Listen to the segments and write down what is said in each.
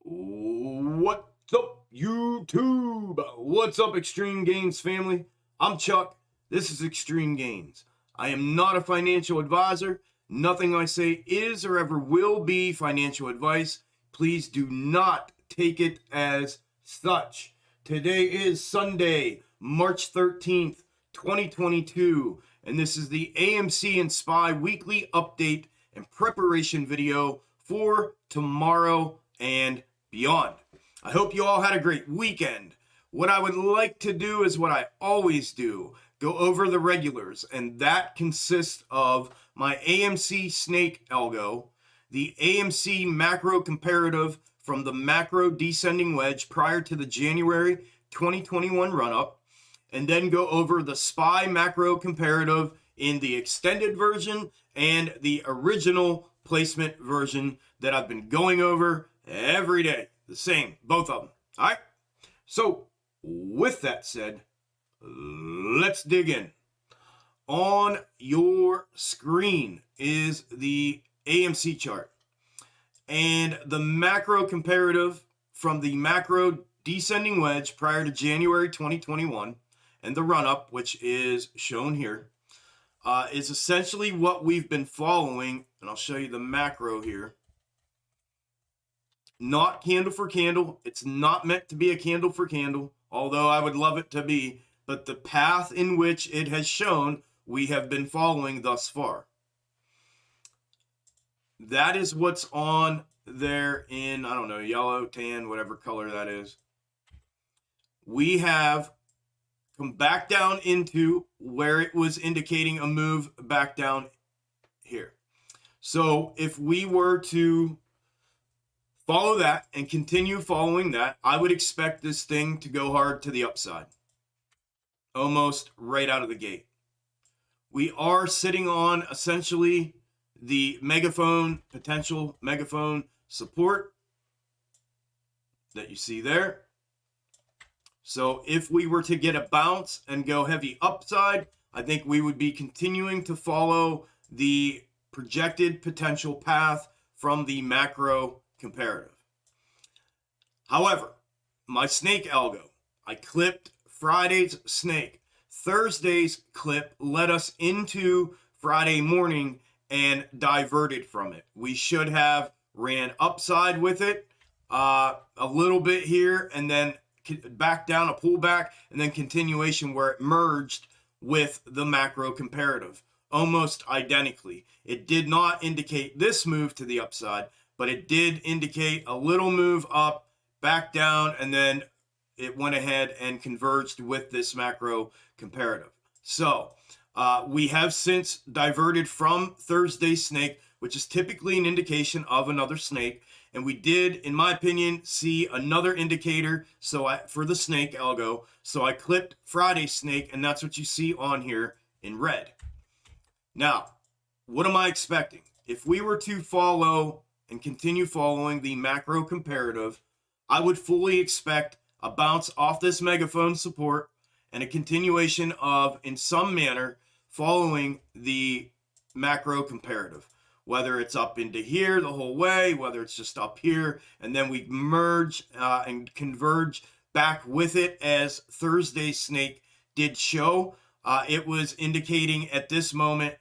What's up, YouTube? What's up, Extreme Gains family? I'm Chuck. This is Extreme Gains. I am not a financial advisor. Nothing I say is or ever will be financial advice. Please do not take it as such. Today is Sunday, March 13th, 2022, and this is the AMC and SPY weekly update and preparation video for tomorrow and beyond. I hope you all had a great weekend. What I would like to do is what I always do, go over the regulars, and that consists of my AMC snake algo, the AMC macro comparative from the macro descending wedge prior to the January 2021 run-up, and then go over the SPY macro comparative in the extended version and the original placement version that I've been going over every day. The same, both of them. All right. So with that said, let's dig in. On your screen is the AMC chart and the macro comparative from the macro descending wedge prior to January 2021 and the run-up, which is shown here, is essentially what we've been following. And I'll show you the macro here. Not candle for candle. It's not meant to be a candle for candle, although I would love it to be. But the path in which it has shown, we have been following thus far. That is what's on there in, I don't know, yellow, tan, whatever color that is. We have come back down into where it was indicating a move back down here. So if we were to follow that and continue following that, I would expect this thing to go hard to the upside, almost right out of the gate. We are sitting on essentially the potential megaphone support that you see there. So if we were to get a bounce and go heavy upside, I think we would be continuing to follow the projected potential path from the macro comparative. However, my snake algo, I clipped Friday's snake. Thursday's clip led us into Friday morning and diverted from it. We should have ran upside with it a little bit here and then back down, a pullback, and then continuation where it merged with the macro comparative almost identically. It did not indicate this move to the upside, but it did indicate a little move up, back down, and then it went ahead and converged with this macro comparative. So we have since diverted from Thursday's snake, which is typically an indication of another snake. And we did, in my opinion, see another indicator for the snake algo. So I clipped Friday's snake, and that's what you see on here in red. Now, what am I expecting? If we were to follow and continue following the macro comparative, I would fully expect a bounce off this megaphone support and a continuation of, in some manner, following the macro comparative. Whether it's up into here the whole way, whether it's just up here, and then we merge and converge back with it as Thursday's snake did show. It was indicating at this moment,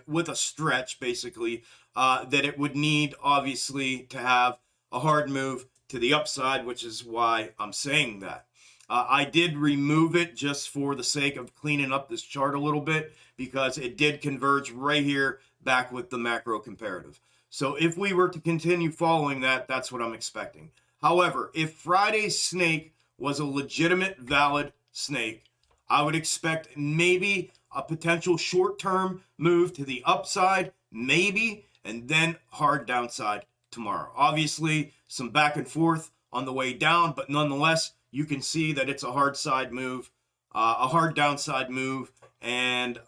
with a stretch basically, that it would need obviously to have a hard move to the upside, which is why I'm saying that. I did remove it just for the sake of cleaning up this chart a little bit because it did converge right here back with the macro comparative. So if we were to continue following that, that's what I'm expecting. However, if Friday's snake was a legitimate, valid snake, I would expect maybe a potential short-term move to the upside, maybe, and then hard downside tomorrow. Obviously, some back and forth on the way down, but nonetheless, you can see that it's a hard side move, a hard downside move, and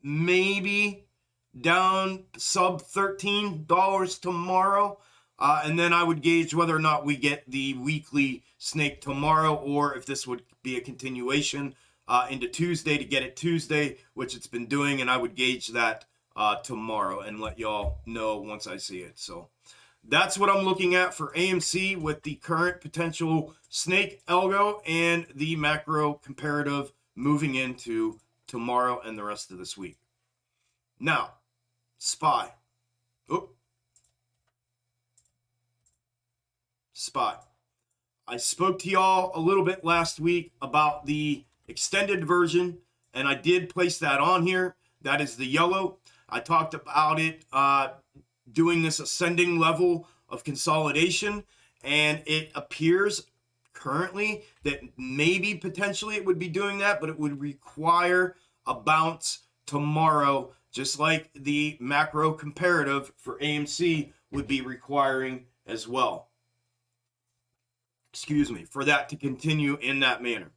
maybe down sub $13 tomorrow. And then I would gauge whether or not we get the weekly snake tomorrow, or if this would be a continuation into Tuesday to get it Tuesday, which it's been doing. And I would gauge that tomorrow and let y'all know once I see it. So that's what I'm looking at for AMC with the current potential snake algo and the macro comparative moving into tomorrow and the rest of this week. Now, SPY. SPY. I spoke to y'all a little bit last week about the extended version, and I did place that on here. That is the yellow. I talked about it doing this ascending level of consolidation, and it appears currently that maybe potentially it would be doing that, but it would require a bounce tomorrow, just like the macro comparative for AMC would be requiring as well. Excuse me, for that to continue in that manner.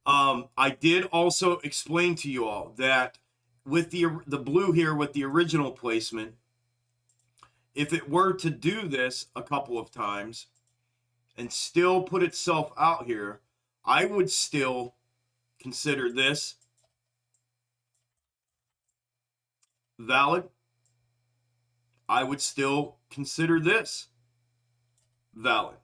I did also explain to you all that with the blue here with the original placement, if it were to do this a couple of times and still put itself out here, I would still consider this valid. I would still consider this valid.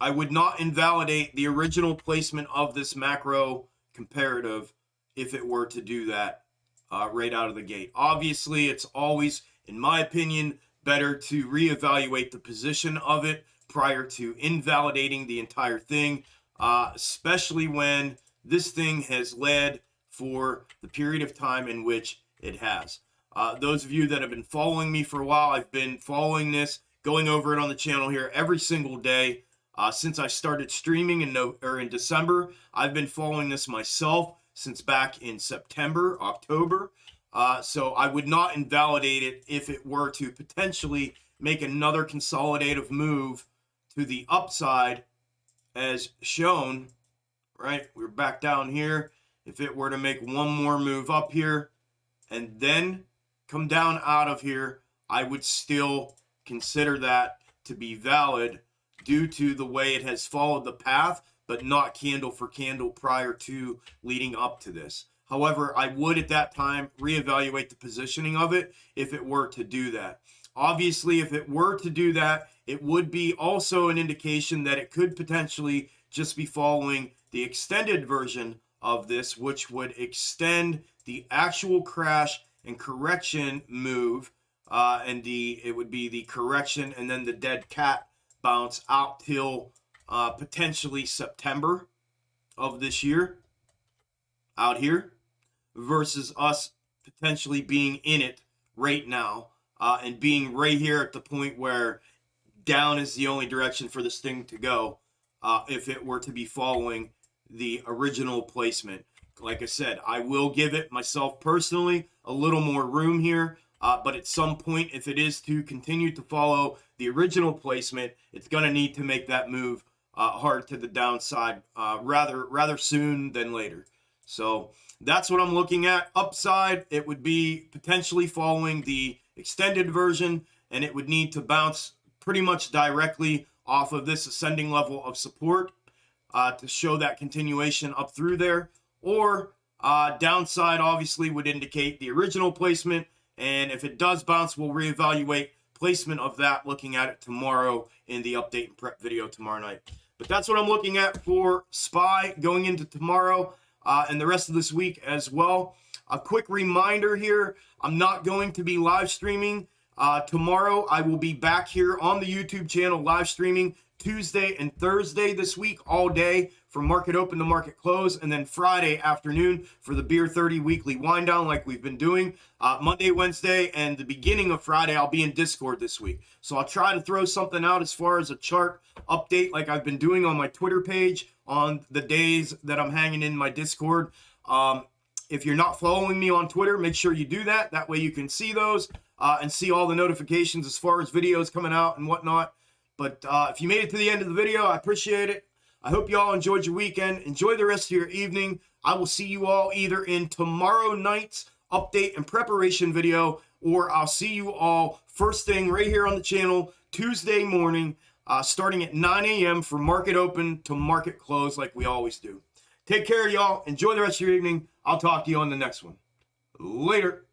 I would not invalidate the original placement of this macro comparative if it were to do that right out of the gate. Obviously, it's always, in my opinion, better to reevaluate the position of it prior to invalidating the entire thing, especially when this thing has led for the period of time in which it has. Those of you that have been following me for a while, I've been following this, going over it on the channel here every single day. Since I started streaming in December, I've been following this myself since back in September, October. So I would not invalidate it if it were to potentially make another consolidative move to the upside as shown, right? We're back down here. If it were to make one more move up here and then come down out of here, I would still consider that to be valid due to the way it has followed the path, but not candle for candle prior to leading up to this. However, I would at that time reevaluate the positioning of it if it were to do that. Obviously, if it were to do that, it would be also an indication that it could potentially just be following the extended version of this, which would extend the actual crash and correction move, and it would be the correction and then the dead cat bounce out till potentially September of this year out here, versus us potentially being in it right now and being right here at the point where down is the only direction for this thing to go if it were to be following the original placement. Like I said, I will give it myself personally a little more room here, but at some point, if it is to continue to follow the original placement, it's going to need to make that move hard to the downside rather soon than later. So that's what I'm looking at. Upside, it would be potentially following the extended version, and it would need to bounce pretty much directly off of this ascending level of support to show that continuation up through there. Or downside obviously would indicate the original placement, and if it does bounce, we'll reevaluate placement of that, looking at it tomorrow in the update and prep video tomorrow night. But that's what I'm looking at for SPY going into tomorrow and the rest of this week as well. A quick reminder here, I'm not going to be live streaming tomorrow. I will be back here on the YouTube channel live streaming Tuesday and Thursday this week all day from market open to market close, and then Friday afternoon for the Beer 30 weekly wind down like we've been doing. Monday, Wednesday, and the beginning of Friday, I'll be in Discord this week. So I'll try to throw something out as far as a chart update like I've been doing on my Twitter page on the days that I'm hanging in my Discord. If you're not following me on Twitter, make sure you do that. That way you can see those and see all the notifications as far as videos coming out and whatnot. But if you made it to the end of the video, I appreciate it. I hope you all enjoyed your weekend. Enjoy the rest of your evening. I will see you all either in tomorrow night's update and preparation video, or I'll see you all first thing right here on the channel Tuesday morning, starting at 9 a.m. for market open to market close like we always do. Take care, y'all. Enjoy the rest of your evening. I'll talk to you on the next one. Later.